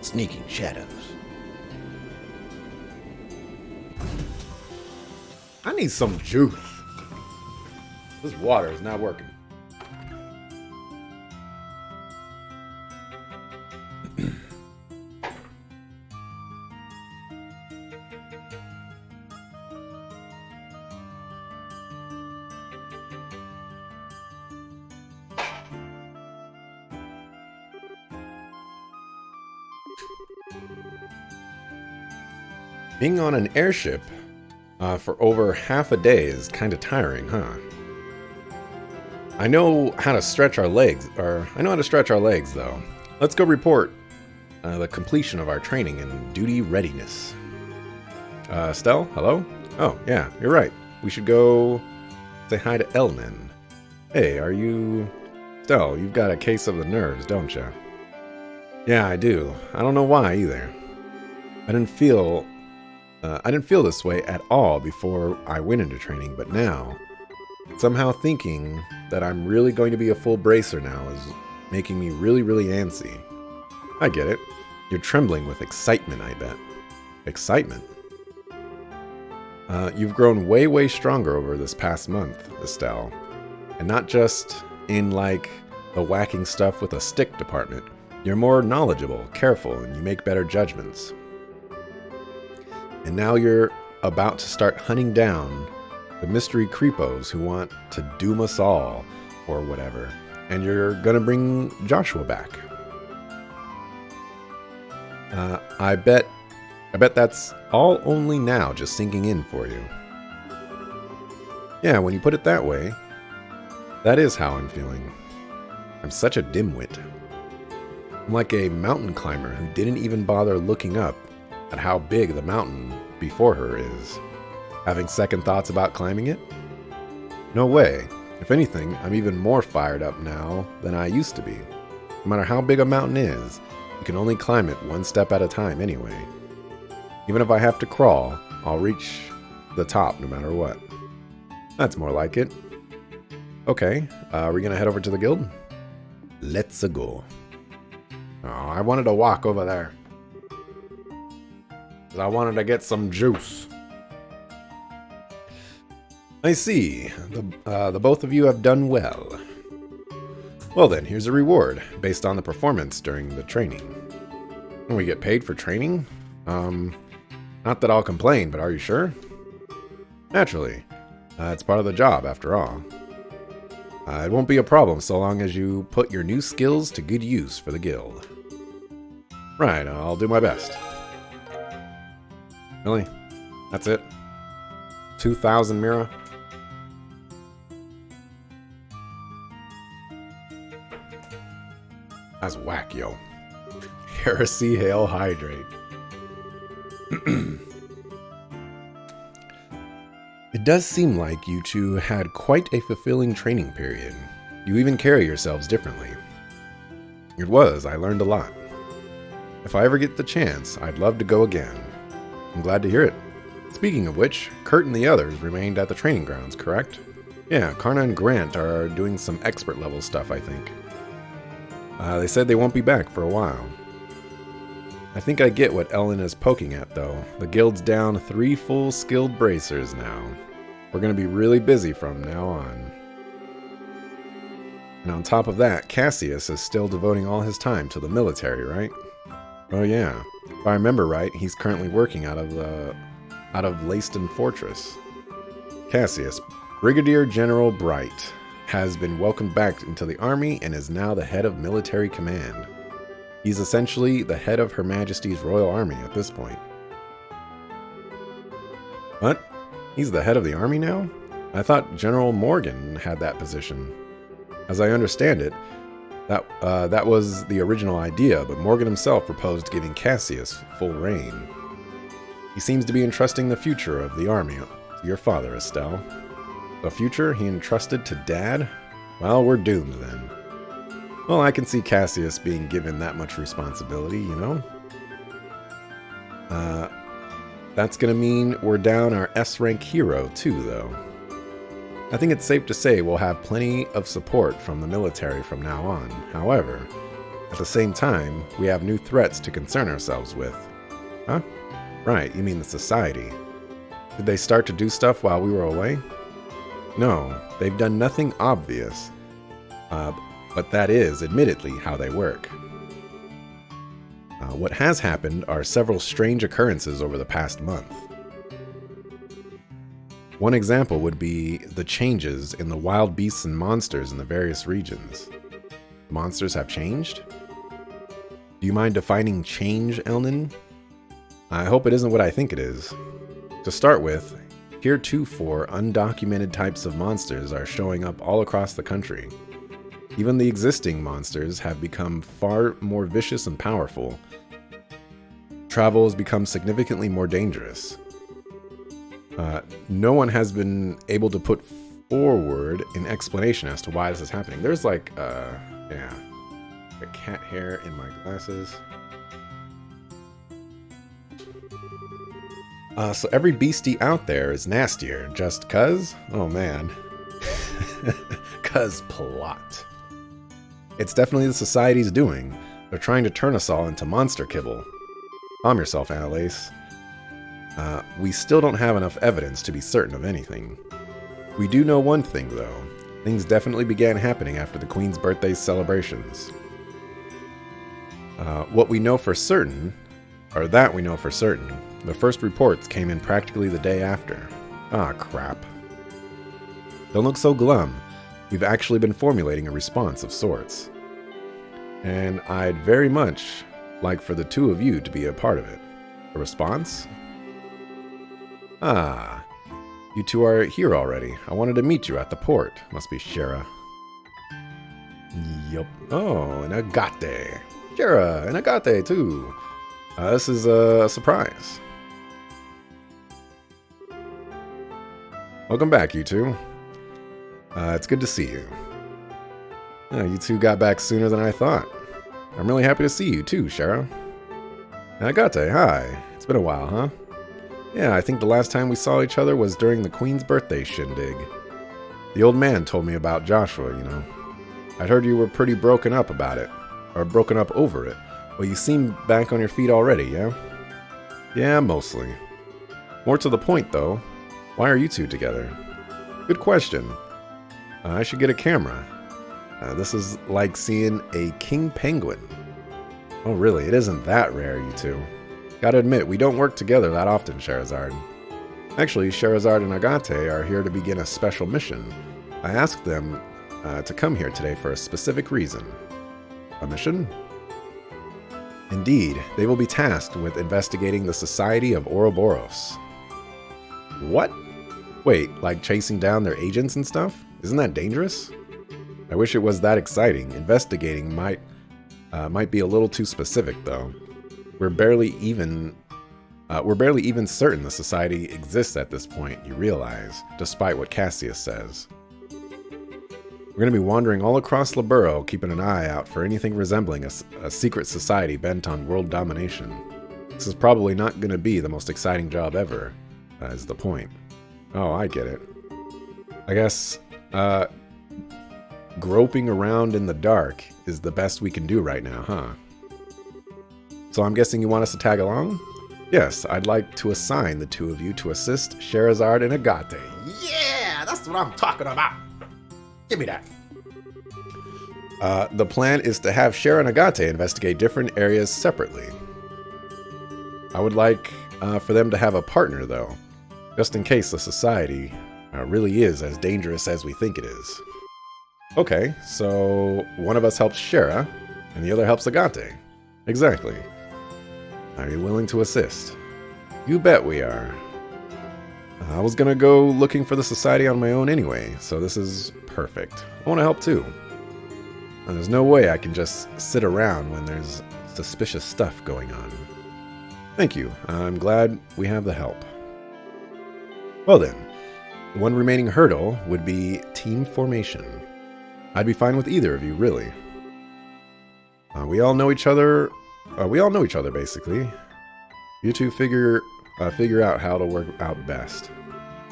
Sneaking shadows. I need some juice. This water is not working. Being on an airship for over half a day is kind of tiring, huh? I know how to stretch our legs, though. Let's go report the completion of our training and duty readiness. Stell, hello? Oh, yeah, you're right. We should go say hi to Elnan. Hey, are you... Stell, you've got a case of the nerves, don't you? Yeah, I do. I don't know why, either. I didn't feel this way at all before I went into training, but now, somehow thinking that I'm really going to be a full bracer now is making me really, really antsy. I get it. You're trembling with excitement, I bet. Excitement? You've grown way, way stronger over this past month, Estelle. And not just in, like, the whacking stuff with a stick department. You're more knowledgeable, careful, and you make better judgments. And now you're about to start hunting down the mystery creepos who want to doom us all, or whatever. And you're gonna bring Joshua back. I bet that's all only now just sinking in for you. Yeah, when you put it that way, that is how I'm feeling. I'm such a dimwit. I'm like a mountain climber who didn't even bother looking up at how big the mountain before her is. Having second thoughts about climbing it? No way. If anything, I'm even more fired up now than I used to be. No matter how big a mountain is, you can only climb it one step at a time anyway. Even if I have to crawl, I'll reach the top no matter what. That's more like it. Okay, are we gonna head over to the guild? Let's go. Oh, I wanted to walk over there. I wanted to get some juice. I see. The both of you have done well. Well then, here's a reward based on the performance during the training. And we get paid for training? Not that I'll complain, but are you sure? Naturally. It's part of the job, after all. It won't be a problem so long as you put your new skills to good use for the guild. Right, I'll do my best. Really? That's it? 2,000 Mira? That's whack, yo. Heresy Hail Hydrate. It does seem like you two had quite a fulfilling training period. You even carry yourselves differently. It was. I learned a lot. If I ever get the chance, I'd love to go again. I'm glad to hear it. Speaking of which, Kurt and the others remained at the training grounds, correct? Yeah, Karna and Grant are doing some expert level stuff, I think. They said they won't be back for a while. I think I get what Ellen is poking at, though. The guild's down 3 full skilled bracers now. We're going to be really busy from now on. And on top of that, Cassius is still devoting all his time to the military, right? Oh yeah. If I remember right, he's currently working out of Leiston Fortress. Cassius, Brigadier General Bright, has been welcomed back into the army and is now the head of military command. He's essentially the head of Her Majesty's Royal Army at this point. What? He's the head of the army now? I thought General Morgan had that position. As I understand it, that was the original idea, but Morgan himself proposed giving Cassius full reign. He seems to be entrusting the future of the army to your father, Estelle. The future he entrusted to Dad? Well, we're doomed then. Well, I can see Cassius being given that much responsibility, you know? That's gonna mean we're down our S-rank hero too, though. I think it's safe to say we'll have plenty of support from the military from now on. However, At the same time, we have new threats to concern ourselves with. Huh? Right, you mean the society. Did they start to do stuff while we were away? No, they've done nothing obvious. But that is, admittedly, how they work. What has happened are several strange occurrences over the past month. One example would be the changes in the wild beasts and monsters in the various regions. Monsters have changed? Do you mind defining change, Elnan? I hope it isn't what I think it is. To start with, heretofore undocumented types of monsters are showing up all across the country. Even the existing monsters have become far more vicious and powerful. Travel has become significantly more dangerous. No one has been able to put forward an explanation as to why this is happening. There's like, yeah, a cat hair in my glasses. So every beastie out there is nastier, just cuz? Oh man. Cuz plot. It's definitely the society's doing. They're trying to turn us all into monster kibble. Calm yourself, Annalise. We still don't have enough evidence to be certain of anything. We do know one thing, though. Things definitely began happening after the Queen's birthday celebrations. What we know for certain, or that we know for certain, the first reports came in practically the day after. Ah, crap. Don't look so glum. We've actually been formulating a response of sorts. And I'd very much like for the two of you to be a part of it. A response? Ah, you two are here already. I wanted to meet you at the port. Must be Shera. Yup. Oh, an Agate. Shera, an Agate too. This is a surprise. Welcome back, you two. It's good to see you. You two got back sooner than I thought. I'm really happy to see you too, Shera. Agate, hi. It's been a while, huh? Yeah, I think the last time we saw each other was during the Queen's birthday shindig. The old man told me about Joshua, you know. I'd heard you were pretty broken up about it. Or broken up over it. Well, you seem back on your feet already, yeah? Yeah, mostly. More to the point, though. Why are you two together? Good question. I should get a camera. This is like seeing a king penguin. Oh, really? It isn't that rare, you two. Gotta admit, we don't work together that often, Sherazard. Actually, Sherazard and Agate are here to begin a special mission. I asked them to come here today for a specific reason. A mission? Indeed, they will be tasked with investigating the Society of Ouroboros. What? Wait, like chasing down their agents and stuff? Isn't that dangerous? I wish it was that exciting. Investigating might be a little too specific, though. We're barely even certain the society exists at this point, you realize, despite what Cassius says. We're going to be wandering all across Laburo, keeping an eye out for anything resembling a secret society bent on world domination. This is probably not going to be the most exciting job ever, is the point. Oh, I get it. I guess, groping around in the dark is the best we can do right now, huh? So I'm guessing you want us to tag along? Yes, I'd like to assign the two of you to assist Sherazard and Agate. Yeah, that's what I'm talking about. Give me that. The plan is to have Shera and Agate investigate different areas separately. I would like for them to have a partner, though, just in case the society really is as dangerous as we think it is. Okay, so one of us helps Shera, and the other helps Agate. Exactly. Are you willing to assist? You bet we are. I was gonna go looking for the society on my own anyway, so this is perfect. I want to help too. And there's no way I can just sit around when there's suspicious stuff going on. Thank you. I'm glad we have the help. Well then, the one remaining hurdle would be team formation. I'd be fine with either of you, really. We all know each other. Basically. You two figure out how to work out best.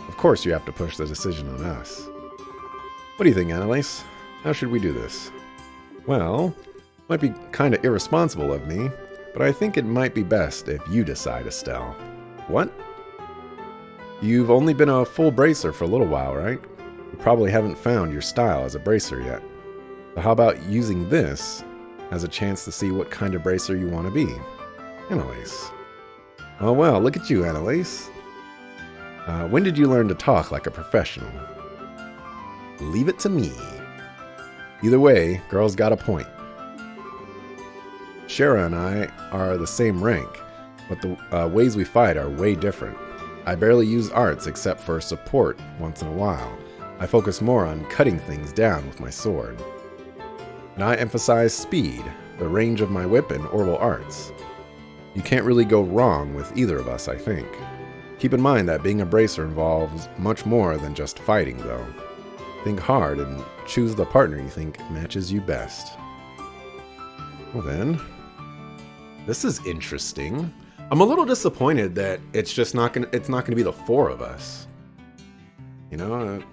Of course, you have to push the decision on us. What do you think, Annalise? How should we do this? Well, Might be kind of irresponsible of me, but I think it might be best if you decide, Estelle. What? You've only been a full bracer for a little while, right? You probably haven't found your style as a bracer yet. So how about using this as a chance to see what kind of bracer you want to be? Annalise. Oh well, look at you, Annalise. When did you learn to talk like a professional? Leave it to me. Either way, girl's got a point. Shara and I are the same rank, but the ways we fight are way different. I barely use arts except for support once in a while. I focus more on cutting things down with my sword. And I emphasize speed, the range of my whip, and orbital arts. You can't really go wrong with either of us, I think. Keep in mind that being a bracer involves much more than just fighting, though. Think hard and choose the partner you think matches you best. Well then, this is interesting. I'm a little disappointed that it's just not gonna be the four of us. You know,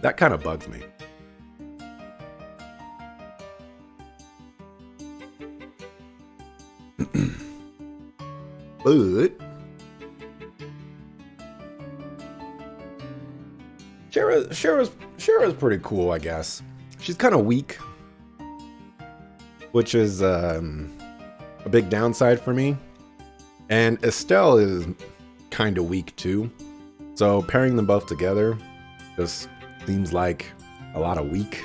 that kind of bugs me. But Shara's pretty cool, I guess. She's kind of weak, which is a big downside for me. And Estelle is kind of weak too. So pairing them both together just seems like a lot of weak.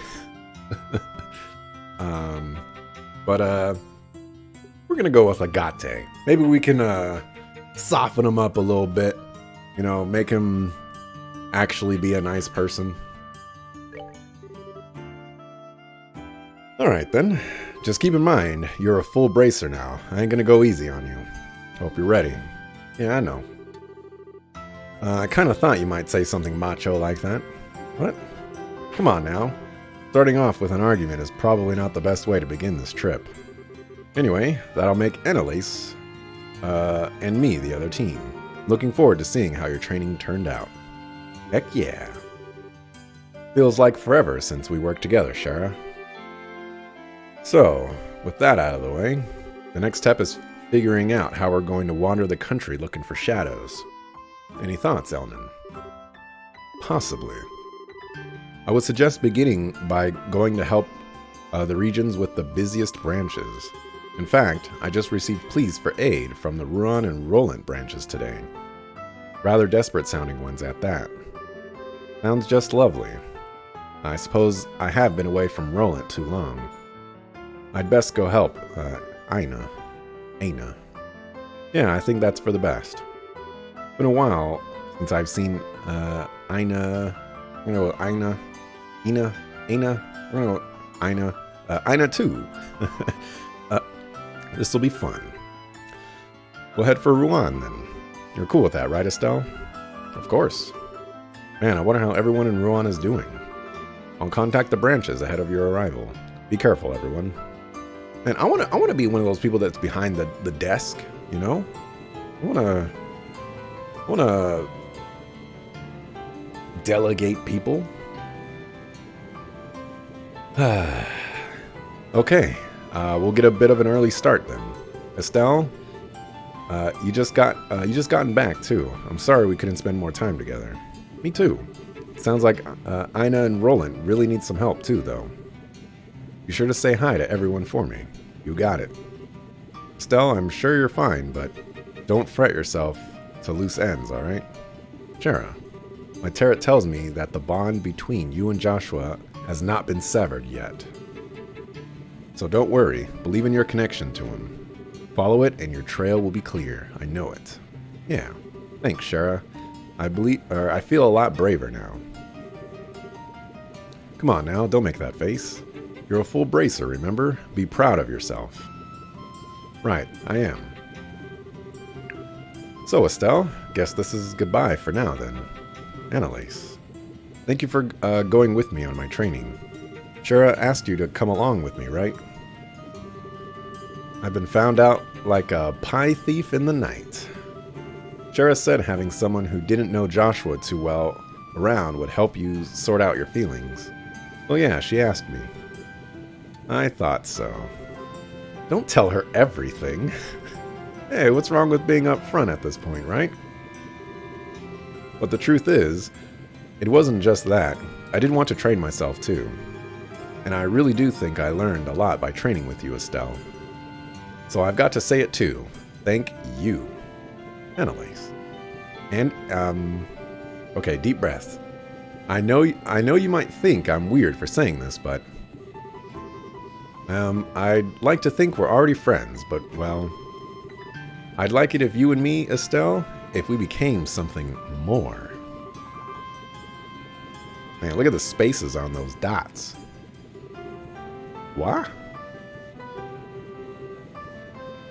But we're gonna go with Agate. Maybe we can soften him up a little bit. You know, make him actually be a nice person. Alright then, just keep in mind, you're a full bracer now. I ain't gonna go easy on you. Hope you're ready. Yeah, I know. I kinda thought you might say something macho like that. What? Come on now. Starting off with an argument is probably not the best way to begin this trip. Anyway, that'll make Annalise, and me the other team. Looking forward to seeing how your training turned out. Heck yeah. Feels like forever since we worked together, Shara. So, with that out of the way, the next step is figuring out how we're going to wander the country looking for shadows. Any thoughts, Elnan? Possibly. I would suggest beginning by going to help the regions with the busiest branches. In fact, I just received pleas for aid from the Ruan and Roland branches today. Rather desperate sounding ones at that. Sounds just lovely. I suppose I have been away from Roland too long. I'd best go help Aina. Yeah, I think that's for the best. Been a while since I've seen Aina. You know, Aina too. This will be fun. We'll head for Ruan then. You're cool with that, right, Estelle? Of course. Man, I wonder how everyone in Ruan is doing. I'll contact the branches ahead of your arrival. Be careful, everyone. And I wanna be one of those people that's behind the desk, you know? I wanna delegate people. Okay, we'll get a bit of an early start then. Estelle, you just gotten back too. I'm sorry we couldn't spend more time together. Me too. Sounds like Aina and Roland really need some help too, though. Be sure to say hi to everyone for me. You got it. Estelle, I'm sure you're fine, but don't fret yourself to loose ends, alright? Shara, my tarot tells me that the bond between you and Joshua has not been severed yet. So don't worry, believe in your connection to him. Follow it and your trail will be clear. I know it. Yeah, thanks, Shara. I feel a lot braver now. Come on now, don't make that face. You're a full bracer, remember? Be proud of yourself. Right, I am. So, Estelle, guess this is goodbye for now then. Annalise, thank you for going with me on my training. Shara asked you to come along with me, right? I've been found out like a pie thief in the night. Shara said having someone who didn't know Joshua too well around would help you sort out your feelings. Well, yeah, she asked me. I thought so. Don't tell her everything. Hey, what's wrong with being upfront at this point, right? But the truth is, it wasn't just that. I did want to train myself too. And I really do think I learned a lot by training with you, Estelle. So I've got to say it too. Thank you, Annalise. And, okay, deep breath. I know you might think I'm weird for saying this, but I'd like to think we're already friends, but, well, I'd like it if you and me, Estelle, if we became something more. Man, look at the spaces on those dots. What?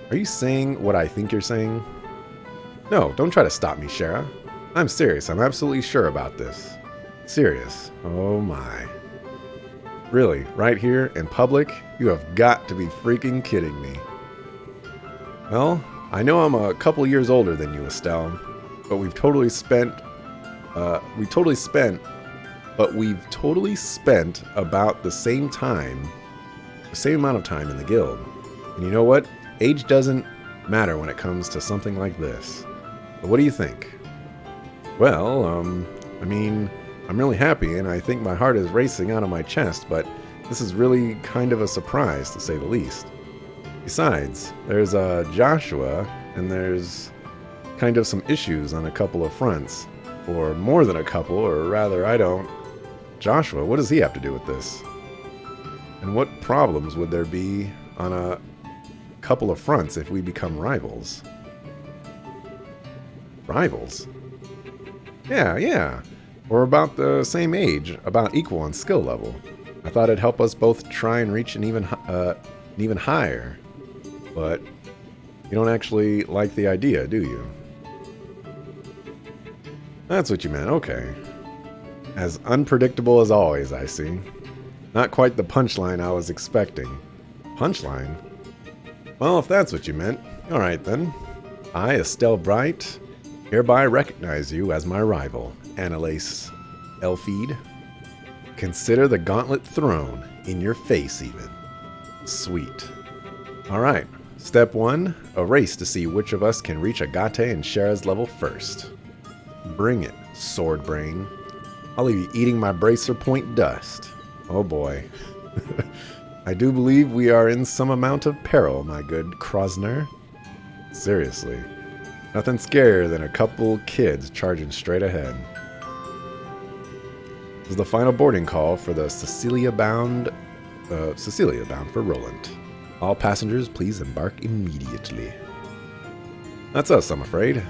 Are you saying what I think you're saying? No, don't try to stop me, Shara. I'm serious. I'm absolutely sure about this. Serious. Oh my. Really, right here in public? You have got to be freaking kidding me. Well, I know I'm a couple years older than you, Estelle, but we've totally spent about the same amount of time in the guild. And you know what? Age doesn't matter when it comes to something like this. But what do you think? Well, I mean, I'm really happy, and I think my heart is racing out of my chest, but this is really kind of a surprise, to say the least. Besides, there's Joshua, and there's kind of some issues on a couple of fronts. Or more than a couple, or rather, I don't. Joshua, what does he have to do with this? And what problems would there be on a couple of fronts if we become rivals? Rivals? Yeah. We're about the same age, about equal on skill level. I thought it'd help us both try and reach an even higher. But you don't actually like the idea, do you? That's what you meant, okay. As unpredictable as always, I see. Not quite the punchline I was expecting. Punchline? Well, if that's what you meant, alright then. I, Estelle Bright, hereby recognize you as my rival, Annalise Elfide. Consider the gauntlet thrown in your face, even. Sweet. Alright, step 1, a race to see which of us can reach Agate and Shara's level first. Bring it, sword brain. I'll leave you eating my bracer point dust. Oh boy. I do believe we are in some amount of peril, my good Krosner. Seriously. Nothing scarier than a couple kids charging straight ahead. This is the final boarding call for the Cecilia bound for Roland. All passengers, please embark immediately. That's us, I'm afraid.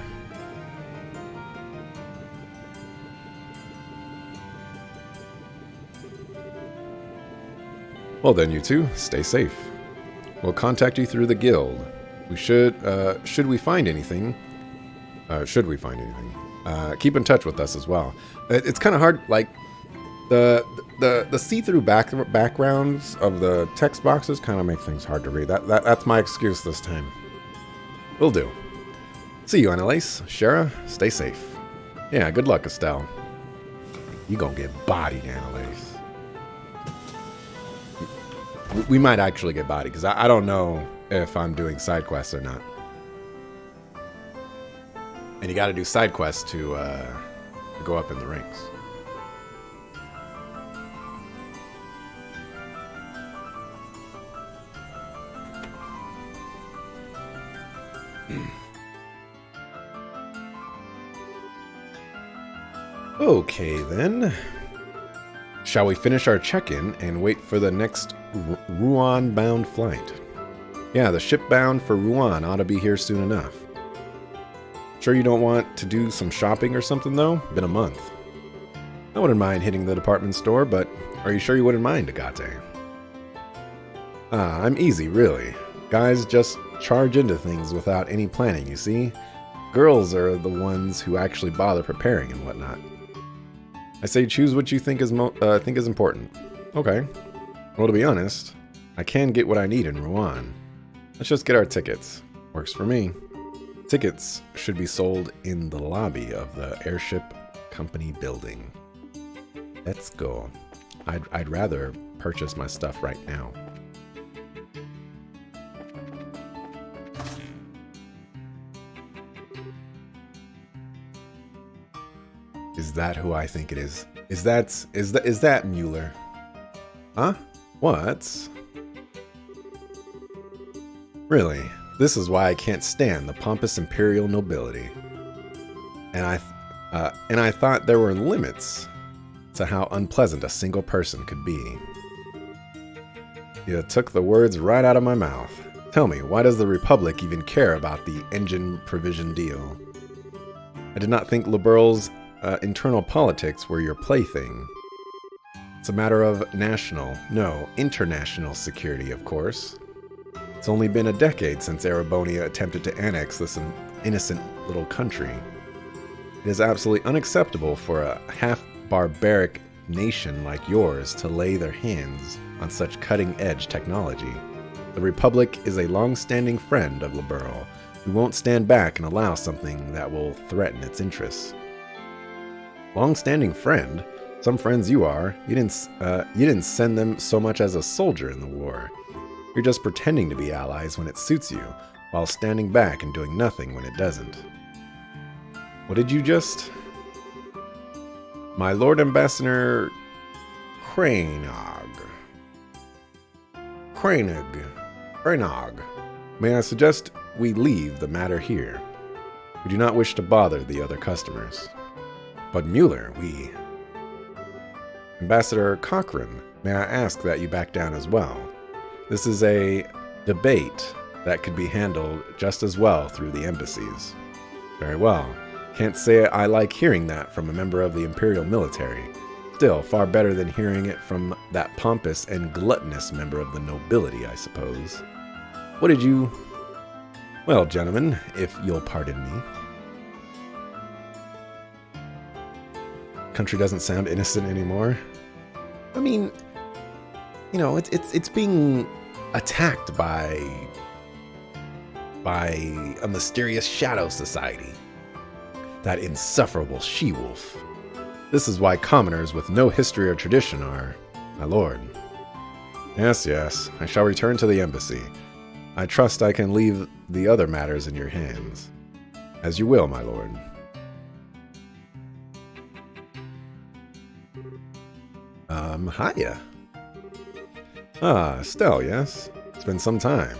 Well then, you two, stay safe. We'll contact you through the guild. We should we find anything, keep in touch with us as well. It's kind of hard, like, the see-through backgrounds of the text boxes kind of make things hard to read. That's my excuse this time. Will do. See you, Annalise. Shara, stay safe. Yeah, good luck, Estelle. You gonna get bodied, Annalise. We might actually get bodied, because I don't know if I'm doing side quests or not. And you gotta do side quests to go up in the ranks. Okay, then. Shall we finish our check-in and wait for the next Rouen-bound flight? Yeah, the ship bound for Rouen ought to be here soon enough. Sure you don't want to do some shopping or something, though? Been a month. I wouldn't mind hitting the department store, but are you sure you wouldn't mind, Agate? I'm easy, really. Guys just charge into things without any planning, you see? Girls are the ones who actually bother preparing and whatnot. I say choose what you think is important. Okay. Well, to be honest, I can get what I need in Rouen. Let's just get our tickets. Works for me. Tickets should be sold in the lobby of the Airship Company building. Let's go. I'd rather purchase my stuff right now. Is that who I think it is? Is that Mueller? Huh? What? Really? This is why I can't stand the pompous imperial nobility. And I thought there were limits to how unpleasant a single person could be. You took the words right out of my mouth. Tell me, why does the Republic even care about the engine provision deal? I did not think Liberal's internal politics were your plaything. It's a matter of international security, of course. It's only been a decade since Erebonia attempted to annex this innocent little country. It is absolutely unacceptable for a half-barbaric nation like yours to lay their hands on such cutting-edge technology. The Republic is a long-standing friend of Liberal, who won't stand back and allow something that will threaten its interests. Long-standing friend? Some friends you are. You didn't send them so much as a soldier in the war. You're just pretending to be allies when it suits you, while standing back and doing nothing when it doesn't. What did you just... My Lord Ambassador Crainog. May I suggest we leave the matter here? We do not wish to bother the other customers. But Mueller, Ambassador Cochrane, may I ask that you back down as well? This is a debate that could be handled just as well through the embassies. Very well. Can't say I like hearing that from a member of the Imperial military. Still, far better than hearing it from that pompous and gluttonous member of the nobility, I suppose. What did you... Well, gentlemen, if you'll pardon me. Country doesn't sound innocent anymore. I mean, you know, it's being attacked by a mysterious shadow society. That insufferable she-wolf. This is why commoners with no history or tradition are, my lord. Yes, I shall return to the embassy. I trust I can leave the other matters in your hands. As you will, my lord. Hiya. Ah, Estelle, yes? It's been some time.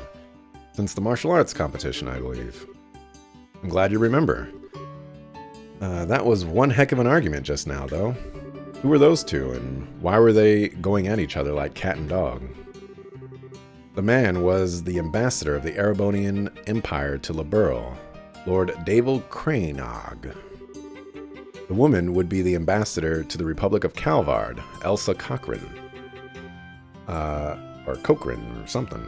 Since the martial arts competition, I believe. I'm glad you remember. That was one heck of an argument just now, though. Who were those two, and why were they going at each other like cat and dog? The man was the ambassador of the Erebonian Empire to Liberal, Lord Davil Crainog. The woman would be the ambassador to the Republic of Calvard, Elsa Cochrane. Or Cochrane, or something.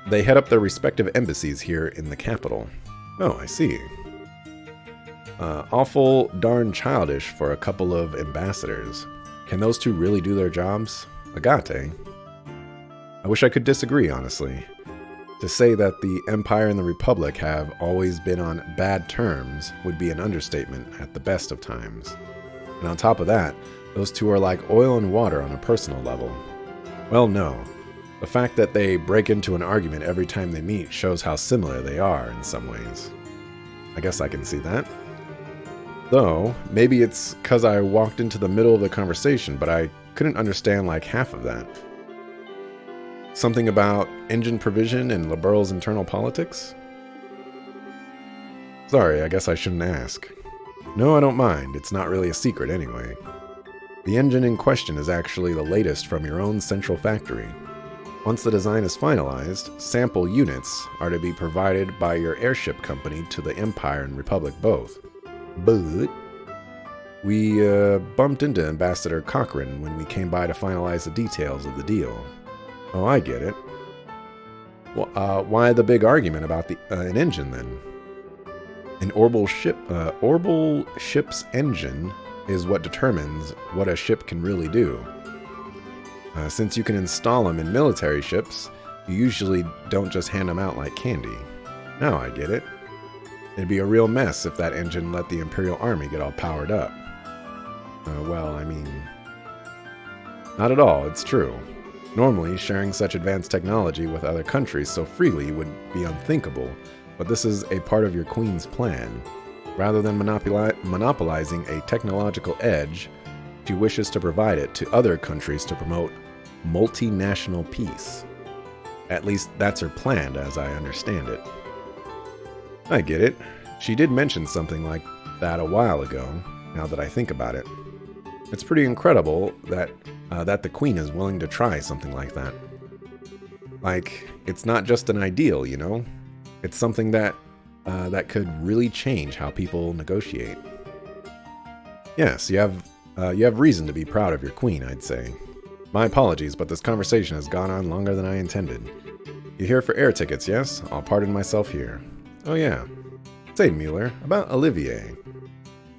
They head up their respective embassies here in the capital. Oh, I see. Awful darn childish for a couple of ambassadors. Can those two really do their jobs? Agate. I wish I could disagree, honestly. To say that the Empire and the Republic have always been on bad terms would be an understatement at the best of times. And on top of that, those two are like oil and water on a personal level. Well, no. The fact that they break into an argument every time they meet shows how similar they are in some ways. I guess I can see that. Though, maybe it's because I walked into the middle of the conversation, but I couldn't understand like half of that. Something about engine provision and Liberal's internal politics? Sorry, I guess I shouldn't ask. No, I don't mind. It's not really a secret anyway. The engine in question is actually the latest from your own central factory. Once the design is finalized, sample units are to be provided by your airship company to the Empire and Republic both. But we bumped into Ambassador Cochrane when we came by to finalize the details of the deal. Oh, I get it. Well, why the big argument about an engine then? An orbital ship's engine is what determines what a ship can really do. Since you can install them in military ships, you usually don't just hand them out like candy. Now I get it. It'd be a real mess if that engine let the Imperial Army get all powered up. Well, I mean... Not at all, it's true. Normally, sharing such advanced technology with other countries so freely would be unthinkable, but this is a part of your queen's plan. Rather than monopolizing a technological edge, she wishes to provide it to other countries to promote multinational peace. At least that's her plan, as I understand it. I get it. She did mention something like that a while ago, now that I think about it. It's pretty incredible that the Queen is willing to try something like that. Like, it's not just an ideal, you know? It's something that could really change how people negotiate. Yes, you have reason to be proud of your Queen, I'd say. My apologies, but this conversation has gone on longer than I intended. You're here for air tickets, yes? I'll pardon myself here. Oh yeah. Say, Mueller, about Olivier.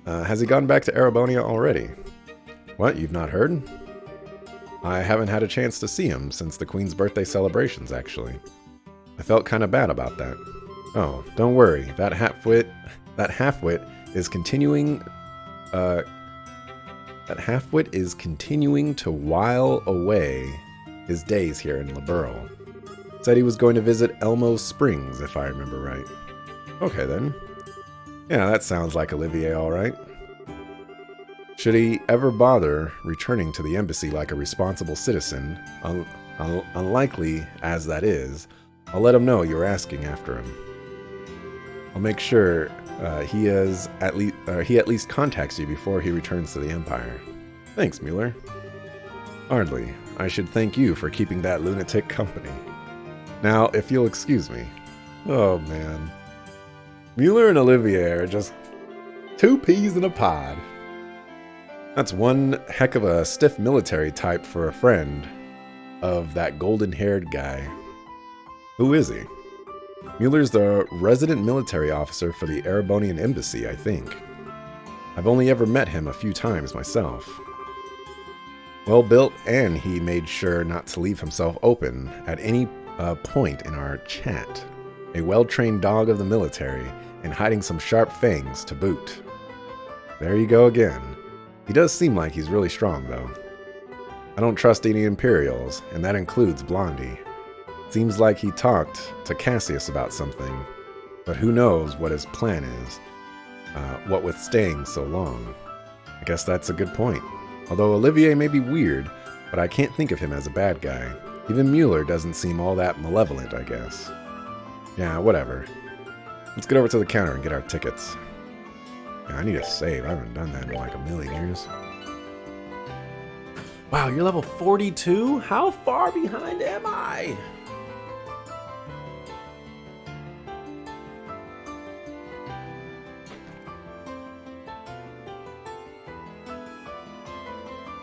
Has he gone back to Erebonia already? What, you've not heard? I haven't had a chance to see him since the Queen's birthday celebrations, actually. I felt kind of bad about that. Oh, don't worry. That halfwit is continuing to while away his days here in Liberl. Said he was going to visit Elmo Springs, if I remember right. Okay then. Yeah, that sounds like Olivier all right. Should he ever bother returning to the embassy like a responsible citizen, unlikely as that is, I'll let him know you're asking after him. I'll make sure he at least contacts you before he returns to the Empire. Thanks, Mueller. Hardly. I should thank you for keeping that lunatic company. Now, if you'll excuse me. Oh, man. Mueller and Olivier are just two peas in a pod. That's one heck of a stiff military type for a friend of that golden-haired guy. Who is he? Mueller's the resident military officer for the Erebonian Embassy, I think. I've only ever met him a few times myself. Well built, and he made sure not to leave himself open at any point in our chat. A well-trained dog of the military, and hiding some sharp fangs to boot. There you go again. He does seem like he's really strong, though. I don't trust any Imperials, and that includes Blondie. Seems like he talked to Cassius about something, but who knows what his plan is, what with staying so long. I guess that's a good point. Although Olivier may be weird, but I can't think of him as a bad guy. Even Mueller doesn't seem all that malevolent, I guess. Yeah, whatever. Let's get over to the counter and get our tickets. Yeah, I need a save. I haven't done that in like a million years. Wow, you're level 42? How far behind am I?